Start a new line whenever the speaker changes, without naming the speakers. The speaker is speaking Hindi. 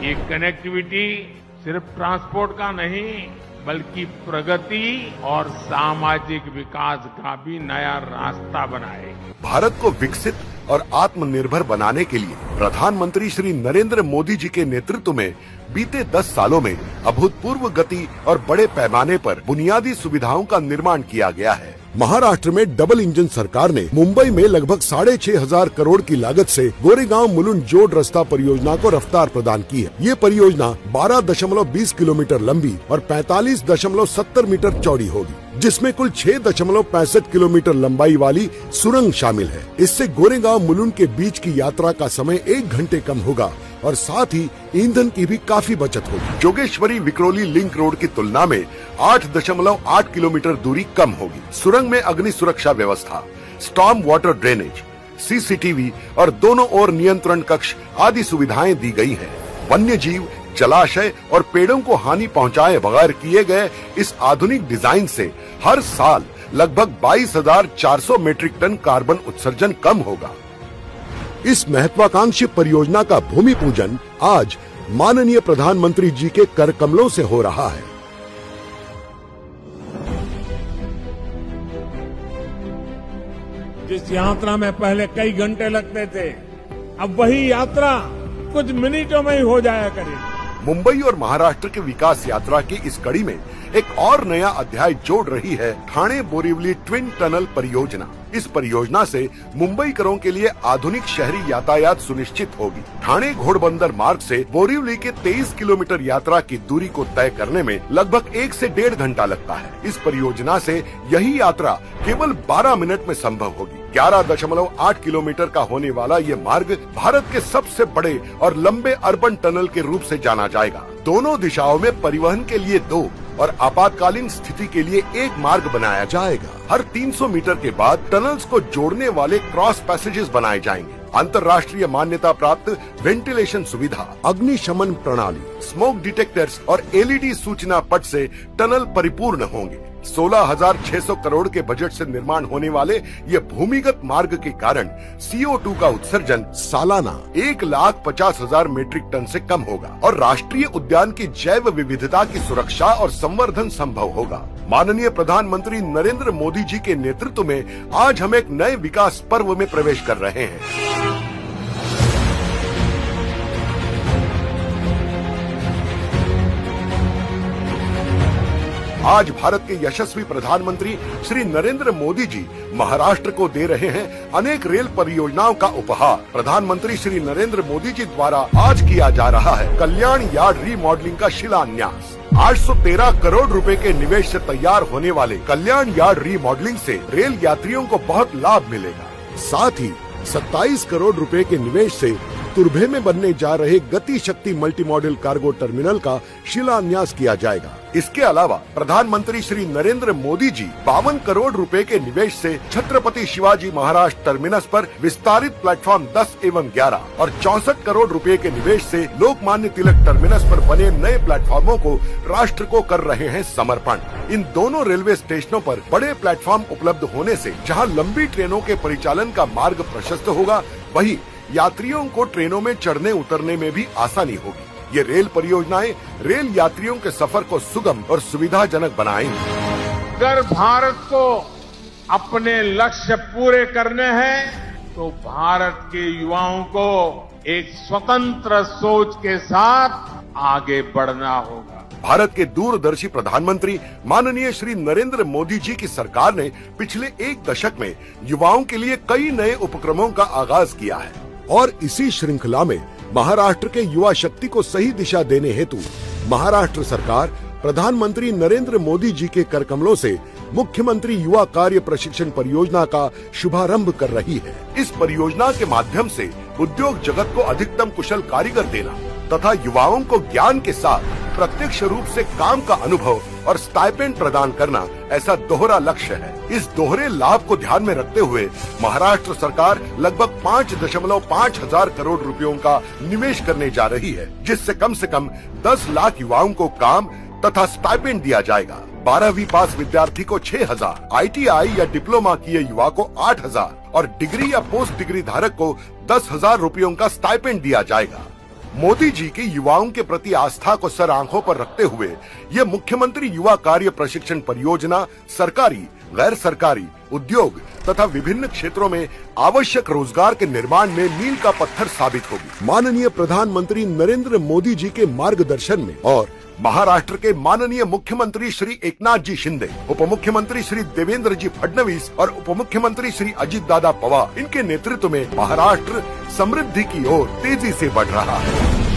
ये कनेक्टिविटी सिर्फ ट्रांसपोर्ट का नहीं बल्कि प्रगति और सामाजिक विकास का भी नया रास्ता बनाएगी।
भारत को विकसित और आत्मनिर्भर बनाने के लिए प्रधानमंत्री श्री नरेंद्र मोदी जी के नेतृत्व में बीते 10 सालों में अभूतपूर्व गति और बड़े पैमाने पर बुनियादी सुविधाओं का निर्माण किया गया है। महाराष्ट्र में डबल इंजन सरकार ने मुंबई में लगभग 6,500 करोड़ की लागत से गोरेगांव मुलुंड जोड़ रास्ता परियोजना को रफ्तार प्रदान की है। ये परियोजना 12.20 किलोमीटर लंबी और 45.70 मीटर चौड़ी होगी, जिसमें कुल 6.65 किलोमीटर लंबाई वाली सुरंग शामिल है। इससे गोरेगांव मुलुंड के बीच की यात्रा का समय 1 घंटे कम होगा और साथ ही ईंधन की भी काफी बचत होगी। जोगेश्वरी विक्रोली लिंक रोड की तुलना में 8.8 किलोमीटर दूरी कम होगी। सुरंग में अग्नि सुरक्षा व्यवस्था, स्टॉर्म वाटर ड्रेनेज, सीसीटीवी और दोनों ओर नियंत्रण कक्ष आदि सुविधाएं दी गई हैं। वन्य जीव, जलाशय और पेड़ों को हानि पहुंचाए बगैर किए गए इस आधुनिक डिजाइन से हर साल लगभग 22,400 मीट्रिक टन कार्बन उत्सर्जन कम होगा। इस महत्वाकांक्षी परियोजना का भूमि पूजन आज माननीय प्रधानमंत्री जी के कर कमलों से हो रहा है।
जिस यात्रा में पहले कई घंटे लगते थे, अब वही यात्रा कुछ मिनटों में ही हो जाया करेगी।
मुंबई और महाराष्ट्र के विकास यात्रा की इस कड़ी में एक और नया अध्याय जोड़ रही है ठाणे बोरीवली ट्विन टनल परियोजना। इस परियोजना से मुंबईकरों के लिए आधुनिक शहरी यातायात सुनिश्चित होगी। ठाणे घोड़बंदर मार्ग से बोरीवली के 23 किलोमीटर यात्रा की दूरी को तय करने में लगभग 1 से 1.5 घंटा लगता है। इस परियोजना से यही यात्रा केवल 12 मिनट में संभव होगी। 11.8 किलोमीटर का होने वाला ये मार्ग भारत के सबसे बड़े और लंबे अर्बन टनल के रूप से जाना जाएगा। दोनों दिशाओं में परिवहन के लिए 2 और आपातकालीन स्थिति के लिए 1 मार्ग बनाया जाएगा। हर 300 मीटर के बाद टनल्स को जोड़ने वाले क्रॉस पैसेजेस बनाए जाएंगे। अंतर्राष्ट्रीय मान्यता प्राप्त वेंटिलेशन सुविधा, अग्निशमन प्रणाली, स्मोक डिटेक्टर्स और एलईडी सूचना पट से टनल परिपूर्ण होंगे। 16,600 करोड़ के बजट से निर्माण होने वाले ये भूमिगत मार्ग के कारण CO2 का उत्सर्जन सालाना 1,50,000 मीट्रिक टन से कम होगा और राष्ट्रीय उद्यान की जैव विविधता की सुरक्षा और संवर्धन संभव होगा। माननीय प्रधानमंत्री नरेंद्र मोदी जी के नेतृत्व में आज हम एक नए विकास पर्व में प्रवेश कर रहे हैं। आज भारत के यशस्वी प्रधानमंत्री श्री नरेंद्र मोदी जी महाराष्ट्र को दे रहे हैं अनेक रेल परियोजनाओं का उपहार। प्रधानमंत्री श्री नरेंद्र मोदी जी द्वारा आज किया जा रहा है कल्याण यार्ड रीमॉडलिंग का शिलान्यास। 813 करोड़ रुपए के निवेश से तैयार होने वाले कल्याण यार्ड रीमॉडलिंग से रेल यात्रियों को बहुत लाभ मिलेगा। साथ ही 27 करोड़ रुपए के निवेश से तुर्भे में बनने जा रहे गति शक्ति मल्टी मॉडल कार्गो टर्मिनल का शिलान्यास किया जाएगा। इसके अलावा प्रधानमंत्री श्री नरेंद्र मोदी जी 52 करोड़ रुपए के निवेश से छत्रपति शिवाजी महाराज टर्मिनस पर विस्तारित प्लेटफॉर्म 10 एवं 11 और 64 करोड़ रुपए के निवेश से लोकमान्य तिलक टर्मिनस पर बने नए प्लेटफॉर्मों को राष्ट्र को कर रहे हैं समर्पण। इन दोनों रेलवे स्टेशनों पर बड़े प्लेटफॉर्म उपलब्ध होने से जहां लंबी ट्रेनों के परिचालन का मार्ग प्रशस्त होगा, वहीं यात्रियों को ट्रेनों में चढ़ने उतरने में भी आसानी होगी। ये रेल परियोजनाएं रेल यात्रियों के सफर को सुगम और सुविधाजनक बनाएंगी।
अगर भारत को अपने लक्ष्य पूरे करने हैं तो भारत के युवाओं को एक स्वतंत्र सोच के साथ आगे बढ़ना होगा।
भारत के दूरदर्शी प्रधानमंत्री माननीय श्री नरेंद्र मोदी जी की सरकार ने पिछले 1 दशक में युवाओं के लिए कई नए उपक्रमों का आगाज किया है और इसी श्रृंखला में महाराष्ट्र के युवा शक्ति को सही दिशा देने हेतु महाराष्ट्र सरकार प्रधानमंत्री नरेंद्र मोदी जी के कर कमलों से मुख्यमंत्री युवा कार्य प्रशिक्षण परियोजना का शुभारंभ कर रही है। इस परियोजना के माध्यम से उद्योग जगत को अधिकतम कुशल कारीगर देना तथा युवाओं को ज्ञान के साथ प्रत्यक्ष रूप से काम का अनुभव और स्टाइपेंड प्रदान करना ऐसा दोहरा लक्ष्य है। इस दोहरे लाभ को ध्यान में रखते हुए महाराष्ट्र सरकार लगभग 5.5 हजार करोड़ रुपयों का निवेश करने जा रही है, जिससे कम से कम 10 लाख युवाओं को काम तथा स्टाइपेंड दिया जाएगा। 12वीं पास विद्यार्थी को 6,000, ITI या डिप्लोमा किए युवा को 8,000 और डिग्री या पोस्ट डिग्री धारक को 10,000 रुपयों का स्टाइपेंड दिया जाएगा। मोदी जी की युवाओं के प्रति आस्था को सर आंखों पर रखते हुए ये मुख्यमंत्री युवा कार्य प्रशिक्षण परियोजना सरकारी, गैर सरकारी, उद्योग तथा विभिन्न क्षेत्रों में आवश्यक रोजगार के निर्माण में मील का पत्थर साबित होगी। माननीय प्रधानमंत्री नरेंद्र मोदी जी के मार्गदर्शन में और महाराष्ट्र के माननीय मुख्यमंत्री श्री एकनाथ जी शिंदे, उप मुख्यमंत्री श्री देवेंद्र जी फडणवीस और उप मुख्यमंत्री श्री अजित दादा पवार, इनके नेतृत्व में महाराष्ट्र समृद्धि की ओर तेजी से बढ़ रहा है।